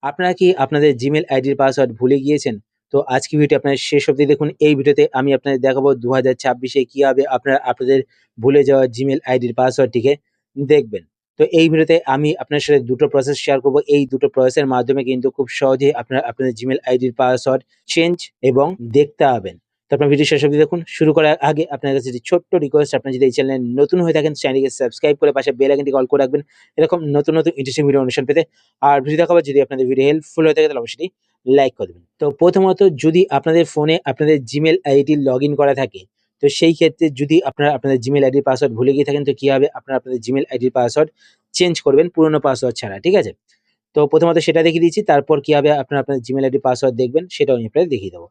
আপনারা কি আপনাদের জিমেল আইডির পাসওয়ার্ড ভুলে গিয়েছেন? তো আজকে ভিডিওটি আপনারা শেষ অবধি দেখুন। এই ভিডিওতে আমি আপনাদের দেখাবো ২০২৬ এ কিভাবে আপনারা আপনাদের ভুলে যাওয়া জিমেল আইডির পাসওয়ার্ডটিকে দেখবেন। তো এই ভিডিওতে আমি আপনার সাথে দুটো প্রসেস শেয়ার করব। এই দুটো প্রসেসের মাধ্যমে কিন্তু খুব সহজেই আপনারা আপনাদের জিমেল আইডির পাসওয়ার্ড চেঞ্জ এবং দেখতে পাবেন। তো আপনারা ভিডিও শেষ অবধি দেখুন। শুরু করার আগে আপনার কাছে একটি ছোট্ট রিকোয়েস্ট, আপনি যদি এই চ্যানেলে নতুন হয়ে থাকেন চ্যানেলটিকে সাবস্ক্রাইব করে পাশে বেল আইকনটি অল করে রাখবেন। এরকম নতুন ইন্টারেস্টিং ভিডিও অনুষ্ঠান পেতে। আর ভিডিও দেখাবার যদি আপনাদের ভিডিও হেল্পফুল হয়ে থাকে তাহলে অবশ্যই লাইক করে দেবেন। তো প্রথমত যদি আপনাদের ফোনে আপনাদের জিমেল আইডি লগইন করা থাকে, তো সেই ক্ষেত্রে যদি আপনারা আপনাদের জিমেল আইডির পাসওয়ার্ড ভুলে গিয়ে থাকেন, তো কিভাবে আপনারা আপনাদের জিমেল আইডির পাসওয়ার্ড চেঞ্জ করবেন পুরনো পাসওয়ার্ড ছাড়া, ঠিক আছে? তো প্রথমত সেটা দেখিয়ে দিচ্ছি, তারপর কিভাবে আপনারা আপনাদের জিমেল আইডির পাসওয়ার্ড দেখবেন সেটাও আমি আপনাদের দেখিয়ে দেবো।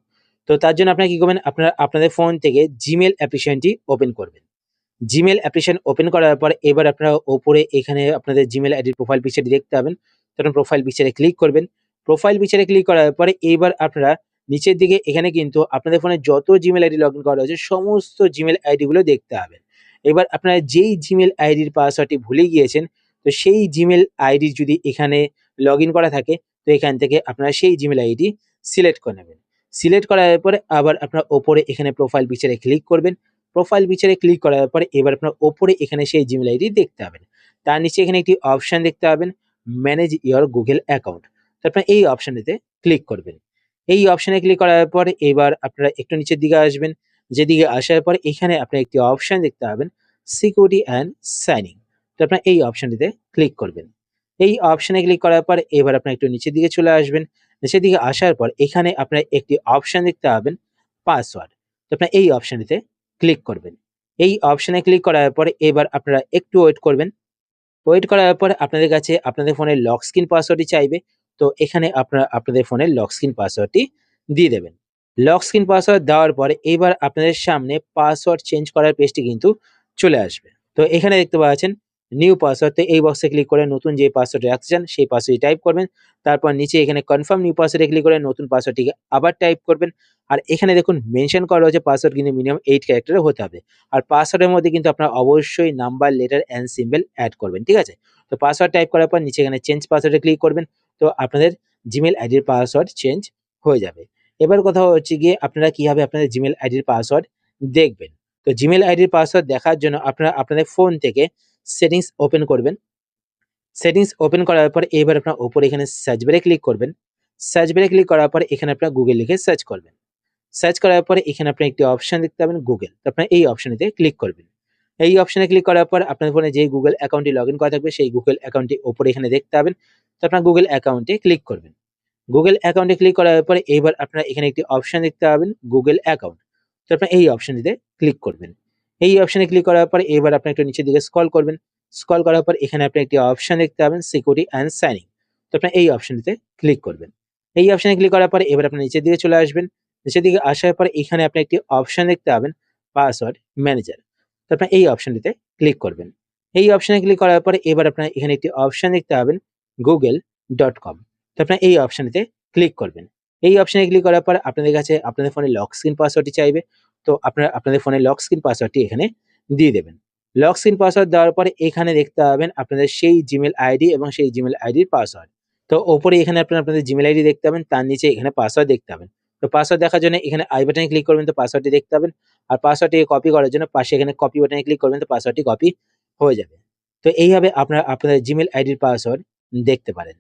তো তার জন্য আপনারা কি করবেন, আপনারা আপনাদের ফোন থেকে জিমেল অ্যাপ্লিকেশনটি ওপেন করবেন। জিমেল অ্যাপ্লিকেশন ওপেন করার পর এবার আপনারা ওপরে এখানে আপনাদের জিমেল আইডির প্রোফাইল পিকচারটি দেখতে পাবেন। তখন প্রোফাইল পিকচারে ক্লিক করবেন। প্রোফাইল পিকচারে ক্লিক করার পরে এবার আপনারা নিচের দিকে এখানে কিন্তু আপনাদের ফোনে যত জিমেল আইডি লগইন করা হয়েছে সমস্ত জিমেল আইডি গুলো দেখতে পাবেন। এবার আপনারা যেই জিমেল আইডির পাসওয়ার্ডটি ভুলে গিয়েছেন, তো সেই জিমেল আইডি যদি এখানে লগইন করা থাকে, তো এখান থেকে আপনারা সেই জিমেল আইডি সিলেক্ট করে নেবেন। সিলেক্ট করার পরে আবার আপনারা ওপরে এখানে প্রোফাইল পিকচারে ক্লিক করবেন। প্রোফাইল পিকচারে ক্লিক করার পরে এবার আপনার ওপরে এখানে সেই জিমেল আইডি দেখতে পাবেন। তার নিচে এখানে একটি অপশন দেখতে পাবেন, ম্যানেজ ইওর গুগল অ্যাকাউন্ট। তো আপনারা এই অপশনটিতে ক্লিক করবেন। এই অপশনে ক্লিক করার পরে এবার আপনারা একটু নিচের দিকে আসবেন। যেদিকে আসার পর এখানে আপনারা একটি অপশন দেখতে পাবেন, সিকিউরিটি অ্যান্ড সাইনিং। তো আপনারা এই অপশনটিতে ক্লিক করবেন। এই অপশনে ক্লিক করার পর এবার আপনারা একটু নিচের দিকে চলে আসবেন। নিচের দিকে আসার পর এখানে আপনারা একটি অপশন দেখতে পাবেন, পাসওয়ার্ড। তো আপনারা এই অপশনটিতে ক্লিক করবেন। এই অপশনে ক্লিক করার পরে এবার আপনারা একটু ওয়েট করবেন। ওয়েট করার পরে আপনাদের কাছে আপনাদের ফোনের লক স্ক্রিন পাসওয়ার্ডটি চাইবে। তো এখানে আপনারা আপনাদের ফোনের লক স্ক্রিন পাসওয়ার্ডটি দিয়ে দেবেন। লক স্ক্রিন পাসওয়ার্ড দেওয়ার পরে এবার আপনাদের সামনে পাসওয়ার্ড চেঞ্জ করার পেজটি কিন্তু চলে আসবে। তো এখানে দেখতে পাচ্ছেন নিউ পাসওয়ার্ড। তো এই বক্সে ক্লিক করে নতুন যে পাসওয়ার্ড রাখতে চান সেই পাসওয়ার্ডটি টাইপ করবেন। তারপর নিচে এখানে কনফার্ম নিউ পাসওয়ার্ডে ক্লিক করে নতুন পাসওয়ার্ডটিকে আবার টাইপ করবেন। আর এখানে দেখুন মেনশন করা রয়েছে পাসওয়ার্ড কিন্তু মিনিমাম 8 ক্যারেক্টারের হতে হবে। আর পাসওয়ার্ডের মধ্যে কিন্তু আপনারা অবশ্যই number, letter and symbol add করবেন, ঠিক আছে? তো পাসওয়ার্ড টাইপ করার পর নিচে এখানে চেঞ্জ পাসওয়ার্ডে ক্লিক করবেন। তো আপনাদের জিমেল আইডির পাসওয়ার্ড চেঞ্জ হয়ে যাবে। এবার কথা হচ্ছে গিয়ে আপনারা কিভাবে আপনাদের জিমেল আইডির পাসওয়ার্ড দেখবেন। তো জিমেল আইডির পাসওয়ার্ড দেখার জন্য আপনারা আপনাদের ফোন থেকে সেটিংস ওপেন করবেন। সেটিংস ওপেন করার পর এবার আপনার উপরে এখানে সার্চ বারে ক্লিক করবেন। সার্চ বারে ক্লিক করার পর এখানে আপনার গুগল লিখে সার্চ করবেন। সার্চ করার পরে এখানে আপনি একটি অপশন দেখতে পাবেন, গুগল। তো আপনার এই অপশনেতে ক্লিক করবেন। এই অপশনে ক্লিক করার পর আপনার ফোনে যে গুগল অ্যাকাউন্টটি লগইন করা থাকবে সেই গুগল অ্যাকাউন্টটি উপরে এখানে দেখতে পাবেন। তো আপনার গুগল অ্যাকাউন্টে ক্লিক করবেন। গুগল অ্যাকাউন্টে ক্লিক করার পরে এবার আপনারা এখানে একটি অপশন দেখতে পাবেন, গুগল অ্যাকাউন্ট। তো আপনারা এই অপশনটিতে ক্লিক করবেন। এই অপশনে ক্লিক করার পর এবার আপনি একটু নিচের দিকে স্ক্রল করবেন। স্ক্রল করার পর এখানে আপনি একটি অপশন দেখতে পাবেন, সিকিউরিটি অ্যান্ড সাইনিং। তো আপনারা এই অপশনটিতে ক্লিক করবেন। এই অপশনে ক্লিক করার পরে এবার আপনি নিচের দিকে চলে আসবেন। নিচের দিকে আসার পরে এখানে আপনি একটি অপশন দেখতে পাবেন, পাসওয়ার্ড ম্যানেজার। তো আপনারা এই অপশনটিতে ক্লিক করবেন। এই অপশনে ক্লিক করার পরে এবার আপনারা এখানে একটি অপশন দেখতে পাবেন, google.com। তো আপনারা এই অপশনটিতে ক্লিক করবেন। এই অপশনে ক্লিক করার পর আপনাদের কাছে আপনাদের ফোনে লক স্ক্রিন পাসওয়ার্ডটি চাইবে। তো আপনারা আপনাদের ফোনে লক স্ক্রিন পাসওয়ার্ডটি এখানে দিয়ে দেবেন। লক স্ক্রিন পাসওয়ার্ড দেওয়ার পরে এখানে দেখতে পাবেন আপনাদের সেই জিমেল আইডি এবং সেই জিমেল আইডির পাসওয়ার্ড। তো ওপরে এখানে আপনারা আপনাদের জিমেল আইডি দেখতে পাবেন, তার নিচে এখানে পাসওয়ার্ড দেখতে পাবেন। তো পাসওয়ার্ড দেখার জন্য এখানে আই বাটনে ক্লিক করবেন, তো পাসওয়ার্ডটি দেখতে পাবেন। আর পাসওয়ার্ডটিকে কপি করার জন্য পাশে এখানে কপি বাটনে ক্লিক করবেন, তো পাসওয়ার্ডটি কপি হয়ে যাবে। তো এইভাবে আপনারা আপনাদের জিমেল আইডির পাসওয়ার্ড দেখতে পারেন।